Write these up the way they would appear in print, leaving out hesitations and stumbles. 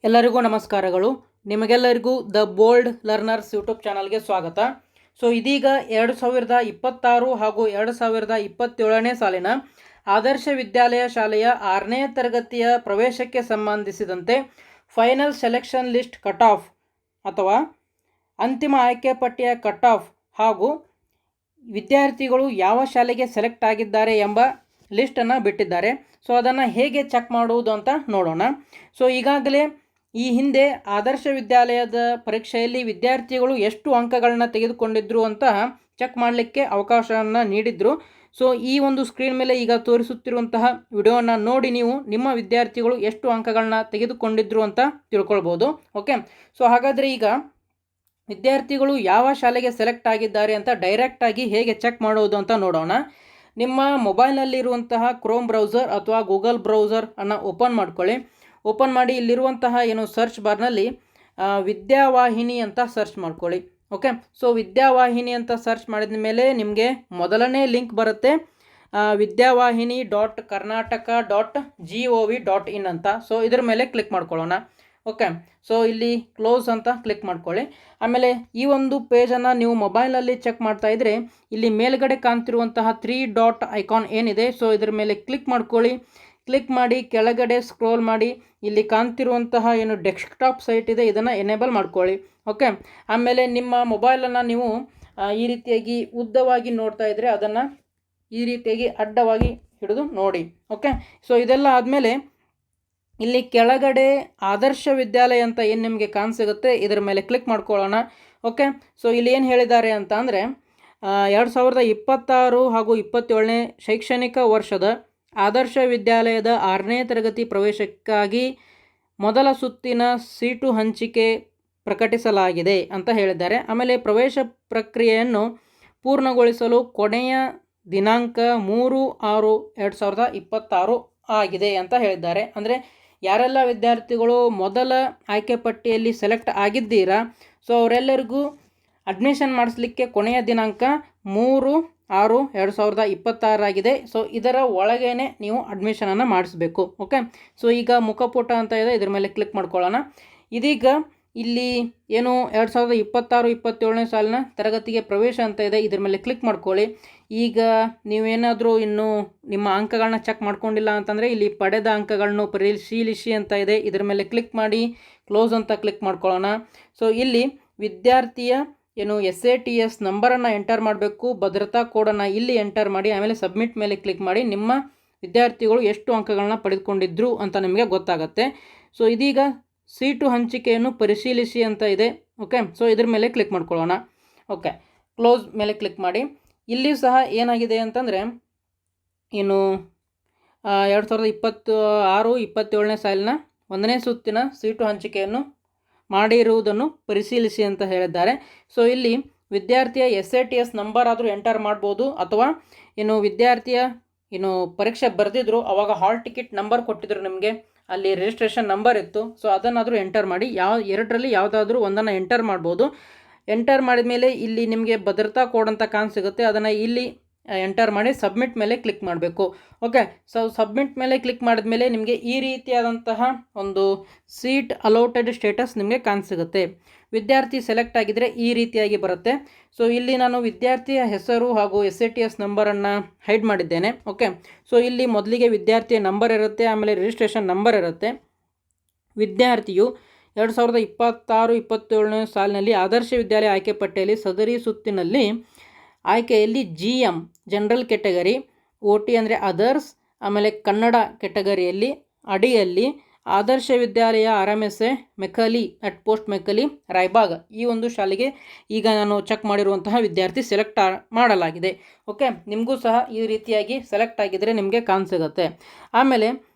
ಎಲ್ಲರಿಗೂ ನಮಸ್ಕಾರಗಳು. ನಿಮಗೆಲ್ಲರಿಗೂ ದ ಬೋಲ್ಡ್ ಲರ್ನರ್ಸ್ ಯೂಟ್ಯೂಬ್ ಚಾನಲ್ಗೆ ಸ್ವಾಗತ. ಇದೀಗ 2026 ಹಾಗೂ 2027ನೇ ಸಾಲಿನ ಆದರ್ಶ ವಿದ್ಯಾಲಯ ಶಾಲೆಯ 6ನೇ ತರಗತಿಯ ಪ್ರವೇಶಕ್ಕೆ ಸಂಬಂಧಿಸಿದಂತೆ final selection list cut off ಅಥವಾ ಅಂತಿಮ ಆಯ್ಕೆ ಪಟ್ಟಿಯ ಕಟ್ ಆಫ್ ಹಾಗೂ ವಿದ್ಯಾರ್ಥಿಗಳು ಯಾವ ಶಾಲೆಗೆ ಸೆಲೆಕ್ಟ್ ಆಗಿದ್ದಾರೆ ಎಂಬ ಲಿಸ್ಟನ್ನು ಬಿಟ್ಟಿದ್ದಾರೆ. ಅದನ್ನು ಹೇಗೆ ಚೆಕ್ ಮಾಡುವುದು ಅಂತ ನೋಡೋಣ. ಈಗಾಗಲೇ ಈ ಹಿಂದೆ ಆದರ್ಶ ವಿದ್ಯಾಲಯದ ಪರೀಕ್ಷೆಯಲ್ಲಿ ವಿದ್ಯಾರ್ಥಿಗಳು ಎಷ್ಟು ಅಂಕಗಳನ್ನ ತೆಗೆದುಕೊಂಡಿದ್ರು ಅಂತ ಚೆಕ್ ಮಾಡಲಿಕ್ಕೆ ಅವಕಾಶವನ್ನು ನೀಡಿದ್ರು. ಈ ಒಂದು ಸ್ಕ್ರೀನ್ ಮೇಲೆ ಈಗ ತೋರಿಸುತ್ತಿರುವಂತಹ ವಿಡಿಯೋನ ನೋಡಿ ನೀವು ನಿಮ್ಮ ವಿದ್ಯಾರ್ಥಿಗಳು ಎಷ್ಟು ಅಂಕಗಳನ್ನ ತೆಗೆದುಕೊಂಡಿದ್ರು ಅಂತ ತಿಳ್ಕೊಳ್ಬೋದು. ಓಕೆ, ಹಾಗಾದರೆ ಈಗ ವಿದ್ಯಾರ್ಥಿಗಳು ಯಾವ ಶಾಲೆಗೆ ಸೆಲೆಕ್ಟ್ ಆಗಿದ್ದಾರೆ ಅಂತ ಡೈರೆಕ್ಟಾಗಿ ಹೇಗೆ ಚೆಕ್ ಮಾಡೋದು ಅಂತ ನೋಡೋಣ. ನಿಮ್ಮ ಮೊಬೈಲ್ನಲ್ಲಿರುವಂತಹ ಕ್ರೋಮ್ ಬ್ರೌಸರ್ ಅಥವಾ ಗೂಗಲ್ ಬ್ರೌಸರ್ ಅನ್ನು ಓಪನ್ ಮಾಡ್ಕೊಳ್ಳಿ. ಓಪನ್ ಮಾಡಿ ಇಲ್ಲಿರುವಂತಹ ಸರ್ಚ್ ಬಾರ್ನಲ್ಲಿ ವಿದ್ಯಾವಾಹಿನಿ ಅಂತ ಸರ್ಚ್ ಮಾಡ್ಕೊಳ್ಳಿ. ಓಕೆ, ವಿದ್ಯಾವಾಹಿನಿ ಅಂತ ಸರ್ಚ್ ಮಾಡಿದ ಮೇಲೆ ನಿಮಗೆ ಮೊದಲನೇ ಲಿಂಕ್ ಬರುತ್ತೆ, vidyavahini.karnataka.gov.in ಅಂತ. ಇದರ ಮೇಲೆ ಕ್ಲಿಕ್ ಮಾಡ್ಕೊಳ್ಳೋಣ. ಓಕೆ, ಇಲ್ಲಿ ಕ್ಲೋಸ್ ಅಂತ ಕ್ಲಿಕ್ ಮಾಡ್ಕೊಳ್ಳಿ. ಆಮೇಲೆ ಈ ಒಂದು ಪೇಜನ್ನು ನೀವು ಮೊಬೈಲಲ್ಲಿ ಚೆಕ್ ಮಾಡ್ತಾ ಇದ್ರೆ ಇಲ್ಲಿ ಮೇಲ್ಗಡೆ ಕಾಣ್ತಿರುವಂತಹ 3 ಡಾಟ್ ಐಕಾನ್ ಏನಿದೆ, ಇದರ ಮೇಲೆ ಕ್ಲಿಕ್ ಮಾಡ್ಕೊಳ್ಳಿ. ಕ್ಲಿಕ್ ಮಾಡಿ ಕೆಳಗಡೆ ಸ್ಕ್ರೋಲ್ ಮಾಡಿ ಇಲ್ಲಿ ಕಾಣ್ತಿರುವಂತಹ ಡೆಸ್ಕ್ಟಾಪ್ ಸೈಟ್ ಇದೆ, ಇದನ್ನು ಎನೇಬಲ್ ಮಾಡ್ಕೊಳ್ಳಿ. ಓಕೆ, ಆಮೇಲೆ ನಿಮ್ಮ ಮೊಬೈಲನ್ನು ನೀವು ಈ ರೀತಿಯಾಗಿ ಉದ್ದವಾಗಿ ನೋಡ್ತಾ ಇದ್ದರೆ ಅದನ್ನು ಈ ರೀತಿಯಾಗಿ ಅಡ್ಡವಾಗಿ ಹಿಡಿದು ನೋಡಿ. ಓಕೆ, ಇದೆಲ್ಲ ಆದಮೇಲೆ ಇಲ್ಲಿ ಕೆಳಗಡೆ ಆದರ್ಶ ವಿದ್ಯಾಲಯ ಅಂತ ಏನು ನಿಮಗೆ ಕಾಣಿಸಿಗುತ್ತೆ ಇದರ ಮೇಲೆ ಕ್ಲಿಕ್ ಮಾಡ್ಕೊಳ್ಳೋಣ. ಓಕೆ, ಇಲ್ಲಿ ಏನು ಹೇಳಿದ್ದಾರೆ ಅಂತ ಅಂದರೆ 2026 ಹಾಗೂ 27ನೇ ಶೈಕ್ಷಣಿಕ ವರ್ಷದ ಆದರ್ಶ ವಿದ್ಯಾಲಯದ 6ನೇ ತರಗತಿ ಪ್ರವೇಶಕ್ಕಾಗಿ ಮೊದಲ ಸುತ್ತಿನ ಸೀಟು ಹಂಚಿಕೆ ಪ್ರಕಟಿಸಲಾಗಿದೆ ಅಂತ ಹೇಳಿದ್ದಾರೆ. ಆಮೇಲೆ ಪ್ರವೇಶ ಪ್ರಕ್ರಿಯೆಯನ್ನು ಪೂರ್ಣಗೊಳಿಸಲು ಕೊನೆಯ ದಿನಾಂಕ 3/6/2026 ಆಗಿದೆ ಅಂತ ಹೇಳಿದ್ದಾರೆ. ಅಂದರೆ ಯಾರೆಲ್ಲ ವಿದ್ಯಾರ್ಥಿಗಳು ಮೊದಲ ಆಯ್ಕೆ ಪಟ್ಟಿಯಲ್ಲಿ ಸೆಲೆಕ್ಟ್ ಆಗಿದ್ದೀರಾ, ಅವರೆಲ್ಲರಿಗೂ ಅಡ್ಮಿಷನ್ ಮಾಡಿಸ್ಲಿಕ್ಕೆ ಕೊನೆಯ ದಿನಾಂಕ 3/6/2026 ಆಗಿದೆ. ಇದರ ಒಳಗೇನೆ ನೀವು ಅಡ್ಮಿಷನನ್ನು ಮಾಡಿಸ್ಬೇಕು. ಓಕೆ, ಈಗ ಮುಖಪುಟ ಅಂತ ಇದೆ, ಇದ್ರ ಮೇಲೆ ಕ್ಲಿಕ್ ಮಾಡ್ಕೊಳ್ಳೋಣ. ಇದೀಗ ಇಲ್ಲಿ ಏನು 2026-27ನೇ ಸಾಲಿನ ತರಗತಿಗೆ ಪ್ರವೇಶ ಅಂತ ಇದೆ, ಇದ್ರ ಮೇಲೆ ಕ್ಲಿಕ್ ಮಾಡ್ಕೊಳ್ಳಿ. ಈಗ ನೀವೇನಾದರೂ ಇನ್ನೂ ನಿಮ್ಮ ಅಂಕಗಳನ್ನ ಚೆಕ್ ಮಾಡ್ಕೊಂಡಿಲ್ಲ ಅಂತಂದರೆ ಇಲ್ಲಿ ಪಡೆದ ಅಂಕಗಳನ್ನು ಪರಿಶೀಲಿಸಿ ಅಂತ ಇದೆ, ಇದ್ರ ಮೇಲೆ ಕ್ಲಿಕ್ ಮಾಡಿ ಕ್ಲೋಸ್ ಅಂತ ಕ್ಲಿಕ್ ಮಾಡ್ಕೊಳ್ಳೋಣ. ಇಲ್ಲಿ ವಿದ್ಯಾರ್ಥಿಯ SATS ನಂಬರನ್ನು ಎಂಟರ್ ಮಾಡಬೇಕು, ಭದ್ರತಾ ಕೋಡನ್ನು ಇಲ್ಲಿ ಎಂಟರ್ ಮಾಡಿ ಆಮೇಲೆ ಸಬ್ಮಿಟ್ ಮೇಲೆ ಕ್ಲಿಕ್ ಮಾಡಿ ನಿಮ್ಮ ವಿದ್ಯಾರ್ಥಿಗಳು ಎಷ್ಟು ಅಂಕಗಳನ್ನ ಪಡೆದುಕೊಂಡಿದ್ರು ಅಂತ ನಿಮಗೆ ಗೊತ್ತಾಗುತ್ತೆ. ಇದೀಗ ಸೀಟು ಹಂಚಿಕೆಯನ್ನು ಪರಿಶೀಲಿಸಿ ಅಂತ ಇದೆ. ಓಕೆ, ಇದ್ರ ಮೇಲೆ ಕ್ಲಿಕ್ ಮಾಡ್ಕೊಳ್ಳೋಣ. ಓಕೆ, ಕ್ಲೋಸ್ ಮೇಲೆ ಕ್ಲಿಕ್ ಮಾಡಿ. ಇಲ್ಲಿ ಸಹ ಏನಾಗಿದೆ ಅಂತಂದರೆ 2026-27ನೇ ಸಾಲಿನ 1ನೇ ಸುತ್ತಿನ ಸೀಟು ಹಂಚಿಕೆಯನ್ನು ಮಾಡಿರುವುದನ್ನು ಪರಿಶೀಲಿಸಿ ಅಂತ ಹೇಳಿದ್ದಾರೆ. ಇಲ್ಲಿ ವಿದ್ಯಾರ್ಥಿಯ SATS ನಂಬರ್ ಆದರೂ ಎಂಟರ್ ಮಾಡ್ಬೋದು, ಅಥವಾ ವಿದ್ಯಾರ್ಥಿಯ ಪರೀಕ್ಷೆ ಬರೆದಿದ್ರು ಅವಾಗ ಹಾಲ್ ಟಿಕೆಟ್ ನಂಬರ್ ಕೊಟ್ಟಿದ್ರು ನಿಮಗೆ, ಅಲ್ಲಿ ರಿಜಿಸ್ಟ್ರೇಷನ್ ನಂಬರ್ ಇತ್ತು, ಅದನ್ನಾದರೂ ಎಂಟರ್ ಮಾಡಿ. ಎರಡರಲ್ಲಿ ಯಾವುದಾದ್ರೂ ಒಂದನ್ನು ಎಂಟರ್ ಮಾಡ್ಬೋದು. ಎಂಟರ್ ಮಾಡಿದ ಮೇಲೆ ಇಲ್ಲಿ ನಿಮಗೆ ಭದ್ರತಾ ಕೋಡ್ ಅಂತ ಕಾಣಿಸಿಗುತ್ತೆ, ಅದನ್ನು ಇಲ್ಲಿ ಎಂಟರ್ ಮಾಡಿ ಸಬ್ಮಿಟ್ ಮೇಲೆ ಕ್ಲಿಕ್ ಮಾಡಬೇಕು. ಓಕೆ, ಸಬ್ಮಿಟ್ ಮೇಲೆ ಕ್ಲಿಕ್ ಮಾಡಿದ ಮೇಲೆ ನಿಮಗೆ ಈ ರೀತಿಯಾದಂತಹ ಒಂದು ಸೀಟ್ ಅಲೋಟೆಡ್ ಸ್ಟೇಟಸ್ ನಿಮಗೆ ಕಾಣಿಸಿಗುತ್ತೆ. ವಿದ್ಯಾರ್ಥಿ ಸೆಲೆಕ್ಟ್ ಆಗಿದ್ದರೆ ಈ ರೀತಿಯಾಗಿ ಬರುತ್ತೆ. ಇಲ್ಲಿ ನಾನು ವಿದ್ಯಾರ್ಥಿಯ ಹೆಸರು ಹಾಗೂ SATS ನಂಬರನ್ನು ಹೈಡ್ ಮಾಡಿದ್ದೇನೆ. ಓಕೆ, ಇಲ್ಲಿ ಮೊದಲಿಗೆ ವಿದ್ಯಾರ್ಥಿಯ ನಂಬರ್ ಇರುತ್ತೆ, ಆಮೇಲೆ ರಿಜಿಸ್ಟ್ರೇಷನ್ ನಂಬರ್ ಇರುತ್ತೆ. ವಿದ್ಯಾರ್ಥಿಯು 2026-27ನೇ ಸಾಲಿನಲ್ಲಿ ಆದರ್ಶ ವಿದ್ಯಾಲಯ ಆಯ್ಕೆ ಪಟ್ಟಿಯಲ್ಲಿ ಸದರಿ ಸುತ್ತಿನಲ್ಲಿ ಆಯ್ಕೆಯಲ್ಲಿ GM ಜನರಲ್ ಕೆಟಗರಿ, OT ಅಂದರೆ ಅದರ್ಸ್, ಆಮೇಲೆ ಕನ್ನಡ ಕೆಟಗರಿಯಲ್ಲಿ ಅಡಿಯಲ್ಲಿ ಆದರ್ಶ ವಿದ್ಯಾಲಯ RMSA ಮೆಕಲಿ ಅಟ್ ಪೋಸ್ಟ್ ಮೆಕಲಿ ರಾಯಬಾಗ್ ಈ ಒಂದು ಶಾಲೆಗೆ ಈಗ ನಾನು ಚೆಕ್ ಮಾಡಿರುವಂತಹ ವಿದ್ಯಾರ್ಥಿ ಸೆಲೆಕ್ಟ್ ಮಾಡಲಾಗಿದೆ. ಓಕೆ, ನಿಮಗೂ ಸಹ ಈ ರೀತಿಯಾಗಿ ಸೆಲೆಕ್ಟ್ ಆಗಿದ್ದರೆ ನಿಮಗೆ ಕಾಣಿಸಿಗುತ್ತೆ. ಆಮೇಲೆ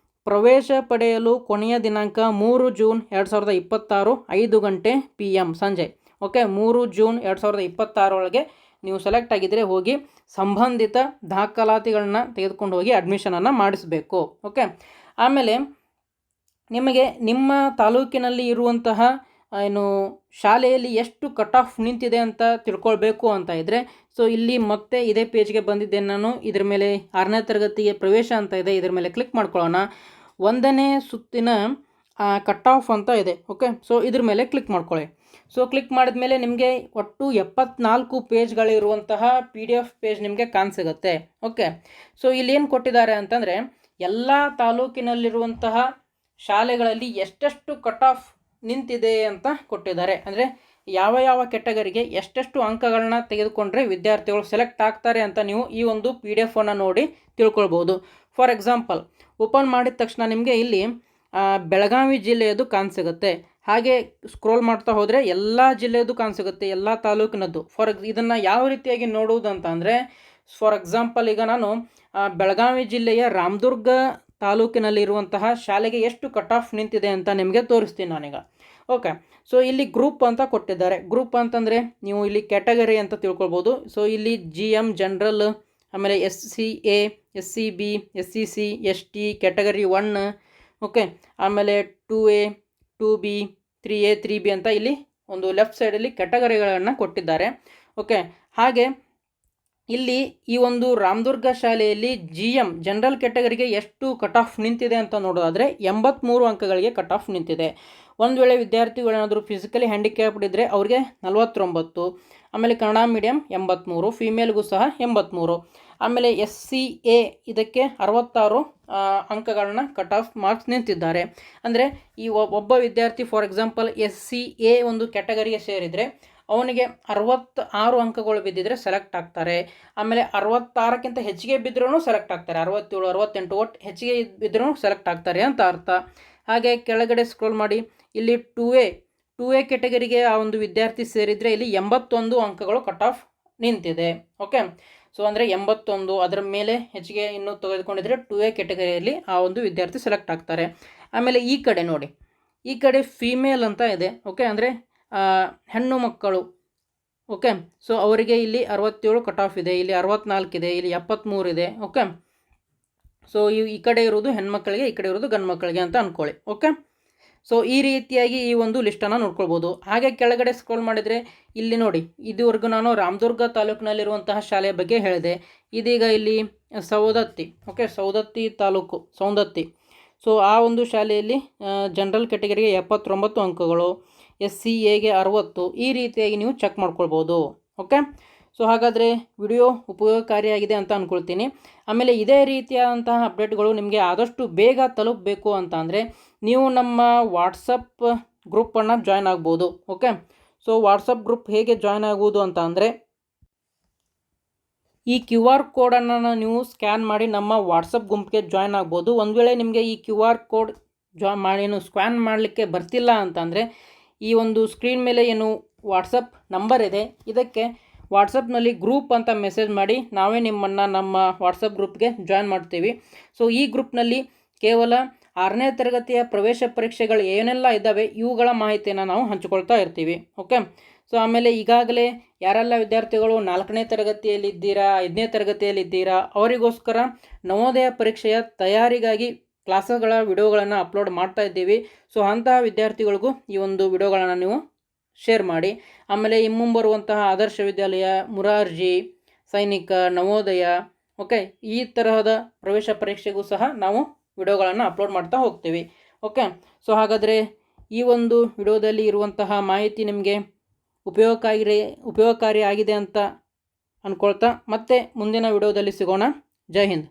ಪ್ರವೇಶ ಪಡೆಯಲು ಕೊನೆಯ ದಿನಾಂಕ 3 ಜೂನ್ 2026 5 ಗಂಟೆ PM ಸಂಜೆ. ಓಕೆ, 3 ಜೂನ್ 2026 ಒಳಗೆ ನೀವು ಸೆಲೆಕ್ಟ್ ಆಗಿದ್ದರೆ ಹೋಗಿ ಸಂಬಂಧಿತ ದಾಖಲಾತಿಗಳನ್ನ ತೆಗೆದುಕೊಂಡು ಹೋಗಿ ಅಡ್ಮಿಷನನ್ನು ಮಾಡಿಸಬೇಕು. ಓಕೆ, ಆಮೇಲೆ ನಿಮಗೆ ನಿಮ್ಮ ತಾಲೂಕಿನಲ್ಲಿ ಇರುವಂತಹ ಶಾಲೆಯಲ್ಲಿ ಎಷ್ಟು ಕಟ್ ಆಫ್ ನಿಂತಿದೆ ಅಂತ ತಿಳ್ಕೊಳ್ಬೇಕು ಅಂತ ಇದ್ದರೆ ಇಲ್ಲಿ ಮತ್ತೆ ಇದೇ ಪೇಜ್ಗೆ ಬಂದಿದ್ದೇನೆ ನಾನು. ಇದ್ರ ಮೇಲೆ 6ನೇ ತರಗತಿಗೆ ಪ್ರವೇಶ ಅಂತ ಇದೆ, ಇದ್ರ ಮೇಲೆ ಕ್ಲಿಕ್ ಮಾಡ್ಕೊಳ್ಳೋಣ. 1ನೇ ಸುತ್ತಿನ ಕಟ್ ಆಫ್ ಅಂತ ಇದೆ. ಓಕೆ, ಸೊ ಇದ್ರ ಮೇಲೆ ಕ್ಲಿಕ್ ಮಾಡ್ಕೊಳ್ಳಿ. ಸೊ ಕ್ಲಿಕ್ ಮಾಡಿದ ಮೇಲೆ ನಿಮಗೆ ಒಟ್ಟು 74 ಪೇಜ್ಗಳಿರುವಂತಹ PDF ಪೇಜ್ ನಿಮಗೆ ಕಾಣಿಸಿಗುತ್ತೆ. ಓಕೆ, ಸೊ ಇಲ್ಲಿ ಏನು ಕೊಟ್ಟಿದ್ದಾರೆ ಅಂತಂದರೆ ಎಲ್ಲ ತಾಲೂಕಿನಲ್ಲಿರುವಂತಹ ಶಾಲೆಗಳಲ್ಲಿ ಎಷ್ಟೆಷ್ಟು ಕಟ್ ಆಫ್ ನಿಂತಿದೆ ಅಂತ ಕೊಟ್ಟಿದ್ದಾರೆ. ಅಂದರೆ ಯಾವ ಯಾವ ಕೆಟಗರಿಗೆ ಎಷ್ಟೆಷ್ಟು ಅಂಕಗಳನ್ನ ತೆಗೆದುಕೊಂಡ್ರೆ ವಿದ್ಯಾರ್ಥಿಗಳು ಸೆಲೆಕ್ಟ್ ಆಗ್ತಾರೆ ಅಂತ ನೀವು ಈ ಒಂದು PDF ನೋಡಿ ತಿಳ್ಕೊಳ್ಬೋದು. ಫಾರ್ ಎಕ್ಸಾಂಪಲ್, ಓಪನ್ ಮಾಡಿದ ತಕ್ಷಣ ನಿಮಗೆ ಇಲ್ಲಿ ಬೆಳಗಾವಿ ಜಿಲ್ಲೆಯದು ಕಾಣಿಸಿಗುತ್ತೆ. ಹಾಗೆ ಸ್ಕ್ರೋಲ್ ಮಾಡ್ತಾ ಹೋದರೆ ಎಲ್ಲ ಜಿಲ್ಲೆಯದು ಕಾಣಿಸಿಗುತ್ತೆ, ಎಲ್ಲ ತಾಲೂಕಿನದ್ದು. ಇದನ್ನು ಯಾವ ರೀತಿಯಾಗಿ ನೋಡುವುದು ಅಂತ ಅಂದರೆ, ಫಾರ್ ಎಕ್ಸಾಂಪಲ್ ಈಗ ನಾನು ಬೆಳಗಾವಿ ಜಿಲ್ಲೆಯ ರಾಮದುರ್ಗ ತಾಲೂಕಿನಲ್ಲಿರುವಂತಹ ಶಾಲೆಗೆ ಎಷ್ಟು ಕಟ್ ಆಫ್ ನಿಂತಿದೆ ಅಂತ ನಿಮಗೆ ತೋರಿಸ್ತೀನಿ ನಾನೀಗ. ಓಕೆ, ಸೊ ಇಲ್ಲಿ ಗ್ರೂಪ್ ಅಂತ ಕೊಟ್ಟಿದ್ದಾರೆ. ಗ್ರೂಪ್ ಅಂತಂದರೆ ನೀವು ಇಲ್ಲಿ ಕ್ಯಾಟಗರಿ ಅಂತ ತಿಳ್ಕೊಳ್ಬೋದು. ಸೊ ಇಲ್ಲಿ GM ಜನರಲ್, ಆಮೇಲೆ SCA, SCB, SCC, ST, category 1, okay, ಆಮೇಲೆ 2A, 2B, 3A, 3B ಅಂತ ಇಲ್ಲಿ ಒಂದು ಲೆಫ್ಟ್ ಸೈಡಲ್ಲಿ ಕ್ಯಾಟಗರಿಗಳನ್ನು ಕೊಟ್ಟಿದ್ದಾರೆ. ಓಕೆ, ಹಾಗೆ ಇಲ್ಲಿ ಈ ಒಂದು ರಾಮದುರ್ಗ ಶಾಲೆಯಲ್ಲಿ GM ಜನರಲ್ ಕ್ಯಾಟಗರಿಗೆ ಎಷ್ಟು ಕಟ್ ಆಫ್ ನಿಂತಿದೆ ಅಂತ ನೋಡೋದಾದರೆ 83 ಅಂಕಗಳಿಗೆ ಕಟ್ ಆಫ್ ನಿಂತಿದೆ. ಒಂದು ವೇಳೆ ವಿದ್ಯಾರ್ಥಿಗಳೇನಾದರೂ ಫಿಸಿಕಲಿ ಹ್ಯಾಂಡಿಕ್ಯಾಪ್ಡ್ ಇದ್ದರೆ ಅವ್ರಿಗೆ 49, ಆಮೇಲೆ ಕನ್ನಡ ಮೀಡಿಯಂ 83, ಫೀಮೇಲ್ಗೂ ಸಹ 83, ಆಮೇಲೆ SCA ಇದಕ್ಕೆ 66 ಅಂಕಗಳನ್ನ ಕಟ್ ಆಫ್ ಮಾರ್ಕ್ಸ್ ನಿಂತಿದ್ದಾರೆ. ಅಂದರೆ ಈ ಒಬ್ಬ ವಿದ್ಯಾರ್ಥಿ ಫಾರ್ ಎಕ್ಸಾಂಪಲ್ SCA ಒಂದು ಕ್ಯಾಟಗರಿಗೆ ಸೇರಿದರೆ ಅವನಿಗೆ 66 ಅಂಕಗಳು ಬಿದ್ದಿದ್ರೆ ಸೆಲೆಕ್ಟ್ ಆಗ್ತಾರೆ. ಆಮೇಲೆ 66ಕ್ಕಿಂತ ಹೆಚ್ಚಿಗೆ ಬಿದ್ದರೂ ಸೆಲೆಕ್ಟ್ ಆಗ್ತಾರೆ. 67, 68 ಒಟ್ಟು ಹೆಚ್ಚಿಗೆ ಬಿದ್ದರೂ ಸೆಲೆಕ್ಟ್ ಆಗ್ತಾರೆ ಅಂತ ಅರ್ಥ. ಹಾಗೆ ಕೆಳಗಡೆ ಸ್ಕ್ರೋಲ್ ಮಾಡಿ, ಇಲ್ಲಿ 2A ಕ್ಯಾಟಗರಿಗೆ ಆ ಒಂದು ವಿದ್ಯಾರ್ಥಿ ಸೇರಿದರೆ ಇಲ್ಲಿ 81 ಅಂಕಗಳು ಕಟ್ ಆಫ್ ನಿಂತಿದೆ. ಓಕೆ, ಸೊ ಅಂದರೆ 81, ಅದರ ಮೇಲೆ ಹೆಚ್ಚಿಗೆ ಇನ್ನೂ ತೆಗೆದುಕೊಂಡಿದ್ರೆ 2A ಕ್ಯಾಟಗರಿಯಲ್ಲಿ ಆ ಒಂದು ವಿದ್ಯಾರ್ಥಿ ಸೆಲೆಕ್ಟ್ ಆಗ್ತಾರೆ. ಆಮೇಲೆ ಈ ಕಡೆ ನೋಡಿ, ಈ ಕಡೆ ಫೀಮೇಲ್ ಅಂತ ಇದೆ. ಓಕೆ, ಅಂದರೆ ಹೆಣ್ಣು ಮಕ್ಕಳು. ಓಕೆ, ಸೊ ಅವರಿಗೆ ಇಲ್ಲಿ 67 ಕಟ್ ಆಫ್ ಇದೆ, ಇಲ್ಲಿ 64 ಇದೆ, ಇಲ್ಲಿ 73 ಇದೆ. ಓಕೆ, ಸೊ ಈ ಕಡೆ ಇರೋದು ಹೆಣ್ಮಕ್ಳಿಗೆ, ಈ ಕಡೆ ಇರೋದು ಗಂಡು ಮಕ್ಕಳಿಗೆ ಅಂತ ಅಂದ್ಕೊಳ್ಳಿ. ಓಕೆ, ಸೊ ಈ ರೀತಿಯಾಗಿ ಈ ಒಂದು ಲಿಸ್ಟನ್ನು ನೋಡ್ಕೊಳ್ಬೋದು. ಹಾಗೆ ಕೆಳಗಡೆ ಸ್ಕ್ರೋಲ್ ಮಾಡಿದರೆ ಇಲ್ಲಿ ನೋಡಿ, ಇದುವರೆಗೂ ನಾನು ರಾಮದುರ್ಗ ತಾಲೂಕಿನಲ್ಲಿರುವಂತಹ ಶಾಲೆಯ ಬಗ್ಗೆ ಹೇಳಿದೆ. ಇದೀಗ ಇಲ್ಲಿ ಸೌದತ್ತಿ, ಓಕೆ, ಸೌದತ್ತಿ ತಾಲೂಕು, ಸೌದತ್ತಿ. ಸೊ ಆ ಒಂದು ಶಾಲೆಯಲ್ಲಿ ಜನರಲ್ ಕ್ಯಾಟಗರಿಗೆ 79 ಅಂಕಗಳು, SCAಗೆ 60, ಈ ರೀತಿಯಾಗಿ ನೀವು ಚೆಕ್ ಮಾಡ್ಕೊಳ್ಬೋದು. ಓಕೆ, ಸೊ ಹಾಗಾದರೆ ವಿಡಿಯೋ ಉಪಯೋಗಕಾರಿಯಾಗಿದೆ ಅಂತ ಅಂದ್ಕೊಳ್ತೀನಿ. ಆಮೇಲೆ ಇದೇ ರೀತಿಯಾದಂತಹ ಅಪ್ಡೇಟ್ಗಳು ನಿಮಗೆ ಆದಷ್ಟು ಬೇಗ ತಲುಪಬೇಕು ಅಂತ ಅಂದರೆ ನೀವು ನಮ್ಮ ವಾಟ್ಸಪ್ ಗ್ರೂಪನ್ನು ಜಾಯ್ನ್ ಆಗ್ಬೋದು. ಓಕೆ, ಸೊ ವಾಟ್ಸಪ್ ಗ್ರೂಪ್ ಹೇಗೆ ಜಾಯ್ನ್ ಆಗುವುದು ಅಂತ ಅಂದರೆ, ಈ QR ಕೋಡನ್ನು ನೀವು ಸ್ಕ್ಯಾನ್ ಮಾಡಿ ನಮ್ಮ ವಾಟ್ಸಪ್ ಗುಂಪಿಗೆ ಜಾಯ್ನ್ ಆಗ್ಬೋದು. ಒಂದು ವೇಳೆ ನಿಮಗೆ ಈ QR ಕೋಡ್ ಸ್ಕ್ಯಾನ್ ಮಾಡಲಿಕ್ಕೆ ಬರ್ತಿಲ್ಲ ಅಂತಂದರೆ ಈ ಒಂದು ಸ್ಕ್ರೀನ್ ಮೇಲೆ ಏನು ವಾಟ್ಸಪ್ ನಂಬರ್ ಇದೆ, ಇದಕ್ಕೆ ವಾಟ್ಸಪ್ನಲ್ಲಿ ಗ್ರೂಪ್ ಅಂತ ಮೆಸೇಜ್ ಮಾಡಿ ನಾವೇ ನಿಮ್ಮನ್ನು ನಮ್ಮ ವಾಟ್ಸಪ್ ಗ್ರೂಪ್ಗೆ ಜಾಯ್ನ್ ಮಾಡ್ತೀವಿ. ಸೊ ಈ ಗ್ರೂಪ್ನಲ್ಲಿ ಕೇವಲ 6ನೇ ತರಗತಿಯ ಪ್ರವೇಶ ಪರೀಕ್ಷೆಗಳು ಏನೆಲ್ಲ ಇದ್ದಾವೆ ಇವುಗಳ ಮಾಹಿತಿಯನ್ನು ನಾವು ಹಂಚಿಕೊಳ್ತಾ ಇರ್ತೀವಿ. ಓಕೆ, ಸೊ ಆಮೇಲೆ ಈಗಾಗಲೇ ಯಾರೆಲ್ಲ ವಿದ್ಯಾರ್ಥಿಗಳು 4ನೇ ತರಗತಿಯಲ್ಲಿದ್ದೀರಾ, 5ನೇ ತರಗತಿಯಲ್ಲಿದ್ದೀರಾ, ಅವರಿಗೋಸ್ಕರ ನವೋದಯ ಪರೀಕ್ಷೆಯ ತಯಾರಿಗಾಗಿ ಕ್ಲಾಸಸ್ಗಳ ವಿಡಿಯೋಗಳನ್ನು ಅಪ್ಲೋಡ್ ಮಾಡ್ತಾ ಇದ್ದೀವಿ. ಸೊ ಅಂತಹ ವಿದ್ಯಾರ್ಥಿಗಳಿಗೂ ಈ ಒಂದು ವಿಡಿಯೋಗಳನ್ನು ನೀವು ಶೇರ್ ಮಾಡಿ. ಆಮೇಲೆ ಮುಂಬರುವಂತಹ ಆದರ್ಶ ವಿದ್ಯಾಲಯ, ಮುರಾರ್ಜಿ, ಸೈನಿಕ, ನವೋದಯ, ಓಕೆ, ಈ ತರಹದ ಪ್ರವೇಶ ಪರೀಕ್ಷೆಗೂ ಸಹ ನಾವು ವಿಡಿಯೋಗಳನ್ನು ಅಪ್ಲೋಡ್ ಮಾಡ್ತಾ ಹೋಗ್ತೀವಿ. ಓಕೆ, ಸೊ ಹಾಗಾದರೆ ಈ ಒಂದು ವಿಡಿಯೋದಲ್ಲಿ ಇರುವಂತಹ ಮಾಹಿತಿ ನಿಮಗೆ ಉಪಯೋಗಕಾರಿ ಆಗಿದೆ ಅಂತ ಅಂದ್ಕೊಳ್ತಾ ಮತ್ತೆ ಮುಂದಿನ ವಿಡಿಯೋದಲ್ಲಿ ಸಿಗೋಣ. ಜೈ ಹಿಂದ್.